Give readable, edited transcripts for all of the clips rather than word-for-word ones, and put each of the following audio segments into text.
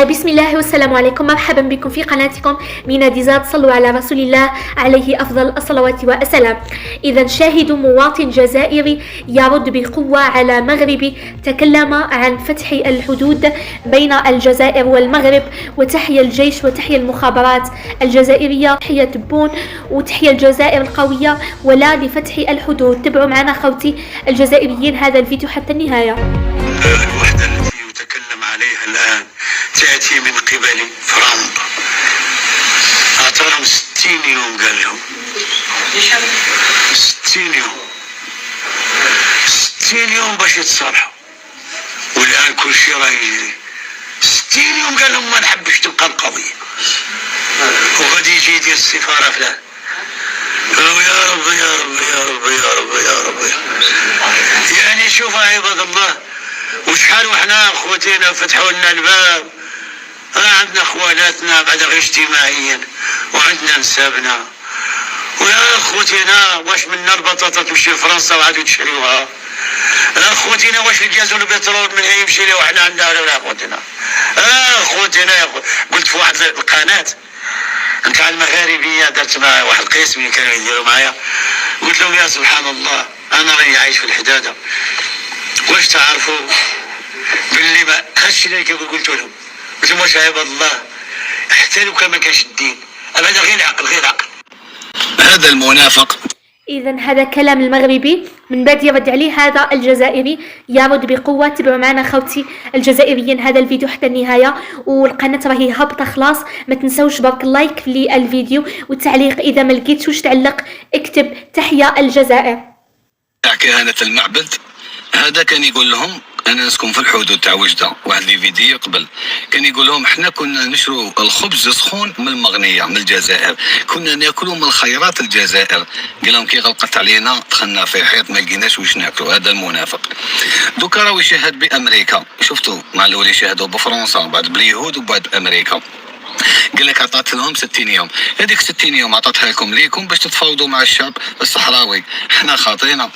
بسم الله والسلام عليكم، مرحبا بكم في قناتكم مينا ديزاد. صلوا على رسول الله عليه أفضل الصلوات والسلام. إذا شاهدوا مواطن جزائري يرد بقوة على مغربي تكلم عن فتح الحدود بين الجزائر والمغرب، وتحيا الجيش وتحيا المخابرات الجزائرية، تحيا تبون وتحيا الجزائر القوية ولا لفتح الحدود. تابعوا معنا خوتي الجزائريين هذا الفيديو حتى النهاية. الوحدة التي يتكلم عليها الآن تأتي من قبل فرنسا. أعطاهم 60 يوم، قال لهم 60 يوم 60 يوم باش يتصالحوا، والآن كل شيء راه يجري. 60 يوم قال لهم ما نحبش تبقى القضية، وغادي يجي يدير السفارة فلان. يا رب يا رب يا رب يا رب يا رب. يعني شوف عباد الله، وشحال وحنا اخوتينا فتحوا لنا الباب. عندنا اخواناتنا بعد غير اجتماعيا، وعندنا نسابنا. ويا اخوتينا واش منا البطاطا تمشي لفرنسا وعادوا تشريوها؟ اخوتينا واش الغاز والبترول من هي يمشي ليه وحنا عندنا؟ ولا اخوتينا اخوتينا قلت في واحد القناه نتاع المغاربيه، درت مع واحد القسم اللي كانوا يديروا معايا، قلت لهم يا سبحان الله انا راني عايش في الحداده، واش تعرفوا باللي ما هادشي اللي قلت لهم واش عباد الله حتى لو كان ما كانش الدين ابدا، غير العقل غير العقل. هذا المنافق. إذا هذا كلام المغربي، من بعد يرد عليه هذا الجزائري يرد بقوة. تبعوا معنا خوتي الجزائريين هذا الفيديو حتى النهاية، والقناة راهي هابطة خلاص. ما تنسوش برك اللايك للفيديو والتعليق، إذا ما لقيتش واش تعلق اكتب تحيا الجزائر. كهنة المعبد هذا كان يقول لهم انا نسكن في الحدود تاع وجده، واحد لي فيديو قبل كان يقول لهم احنا كنا نشرو الخبز سخون من المغنيه من الجزائر، كنا ناكلوا من خيرات الجزائر. قال لهم كي غلقت علينا دخلنا في حيط ما لقيناش واش ناكلوا. هذا المنافق. دوكا راهو يشاهد بامريكا، شفتوا مع الاول يشاهدوا بفرنسا وبعد باليهود وبعد امريكا. قال لك عطات لهم 60 يوم، هذيك 60 يوم عطاتها لكم باش تتفاوضوا مع الشعب الصحراوي. احنا خاطينا.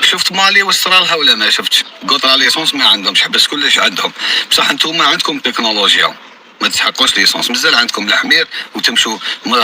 شفت مالي واش صرالها ولا ما شفتش؟ قطع ليسونس ما عندهمش، حبس كلش عندهم. بصح انتم عندكم تكنولوجيا ما تسحقوش ليسونس، مازال عندكم الحمير وتمشوا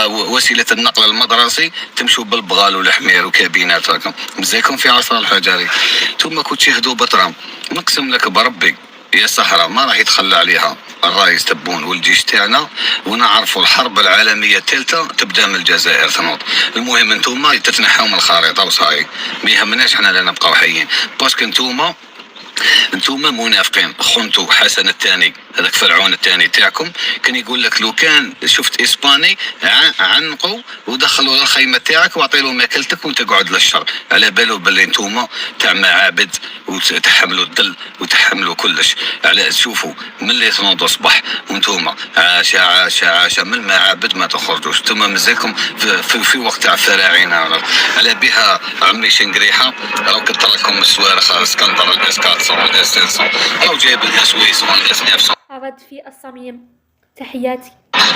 وسيله النقل المدرسي تمشوا بالبغال والحمير وكابينات هكا، مازالكم في عصر الحجري. انتم كنت تشهدوا بترام، نقسم لك بربي يا صحراء ما راح يتخلى عليها الرئيس تبون والجيش تاعنا، ونعرفوا الحرب العالميه الثالثه تبدا من الجزائر تنوض. المهم انتوما تتنحوا من الخريطه وصاي، ما يهمناش حنا لا نبقاو حيين، باسكو انتوما منافقين. خنتوا حسن الثاني، هذاك فرعون الثاني تاعكم، كان يقول لك لو كان شفت اسباني عنقوا ودخلوا الخيمه تاعك واعطيلو ماكلتك وانت قعد للشر، على بالو باللي انتوما تاع معابد وتحملوا الدل وتحملوا كلش. على شوفوا ملي تنوضوا الصباح وانتوما عاشا من المعابد ما تخرجوش. انتوما مازالكم في وقت تاع الفراعنه. على بها عمي شنقريحه راهو كتركم الصواريخ اسكندر الاس 400 الاس 500 او جايب الاس 800 الاس 900. أرد في الصميم تحياتي.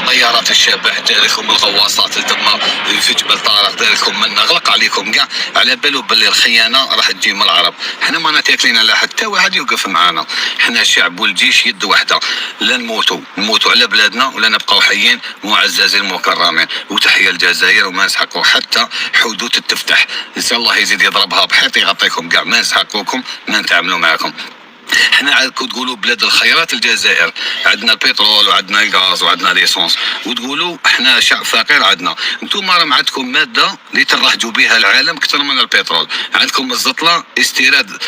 طيارات الشبح داركم، الغواصات التما في جبل طارق داركم، من نغلق عليكم كاع، على بالو باللي الخيانه راح تجي من العرب. حنا ما تاكلين على حتى واحد يوقف معانا، حنا الشعب والجيش يد واحده، لا نموتوا على بلادنا ولا نبقاو حيين معززين مكرمين. وتحيا الجزائر، وما نسحقوا حتى حدود تفتح. ان شاء الله يزيد يضربها بحيط يغطيكم كاع، ما نسحقوكم ما نتعاملوا معكم. احنا عادكم تقولوا بلاد الخيرات الجزائر، عندنا البترول وعندنا الغاز وعندنا ليسونس، وتقولوا احنا شعب فقير. عندنا انتم راه عندكم ماده اللي ترهجوا بها العالم اكثر من البترول، عندكم الزطله استيراد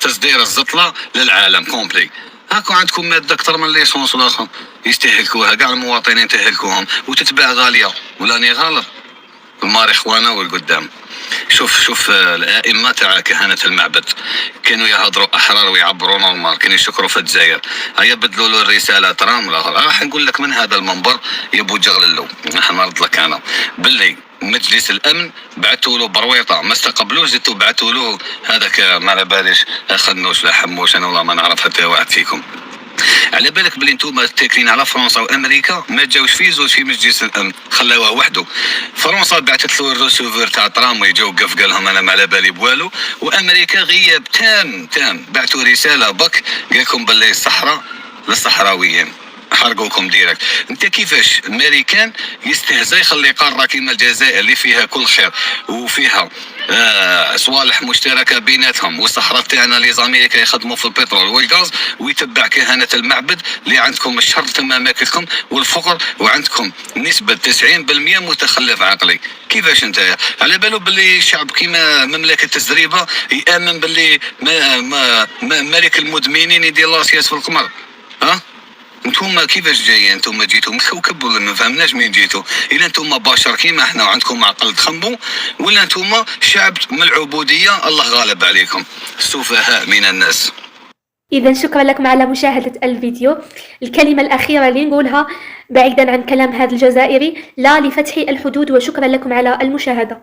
تصدير الزطله للعالم كومبلي. هاكو عندكم ماده اكثر من ليسونس والاخر يستهلكوها كاع المواطنين، تهلكوهم وتتباع غاليه. ولاني غالط الماريخوانا والقدام. شوف الائمه تاع كهنه المعبد كانوا يهضروا احرار ويعبروا نورمال، كانوا يشكروا في الجزائر. هيا بدلوا له الرساله ترام الاخر. راح نقول لك من هذا المنبر يا بو جغللو، راح نرد لك انا باللي مجلس الامن بعثوا له برويطه ما استقبلوش، زدتوا بعثوا له هذاك ما على باليش خنوش لا حموش، انا والله ما نعرف حتى واحد فيكم. على بالك بلي نتوما تاكلين على فرنسا وامريكا ما جاوش فيه زوج في مجلس الامن، خلاوه وحده. فرنسا بعثت له الرسوفر تاع ترام ويجا وقف قال لهم انا ما على بالي بوالو، وامريكا غياب تام بعثوا رساله بك قال لكم باللي الصحراء للصحراويين. يحرقوكم ديريكت. انت كيفاش الامريكان يستهزا يخلي قاره كيما الجزائر اللي فيها كل خير وفيها صوالح مشتركه بيناتهم، والصحراء تاعنا لي زاميريكا يخدموا في البترول والغاز، ويتبع كهنه المعبد اللي عندكم الشر تم اماكنكم والفقر، وعندكم نسبه 90% متخلف عقلي. كيفاش انت على بالو باللي شعب كيما مملكه الزريبه يامن باللي ملك المدمنين يدير لاسياس في القمر؟ ها انتوما كيفاش جايين؟ انتوما جيتوا من كوكب ولا ما فهمناش منين جيتوا؟ الا انتوما بشر كيما احنا وعندكم عقل تخمو، ولا انتوما شعب من العبوديه الله غالب عليكم، سفهاء من الناس. إذا شكرا لكم على مشاهدة الفيديو. الكلمة الأخيرة اللي نقولها بعيدا عن كلام هذا الجزائري: لا لفتح الحدود، وشكرا لكم على المشاهدة.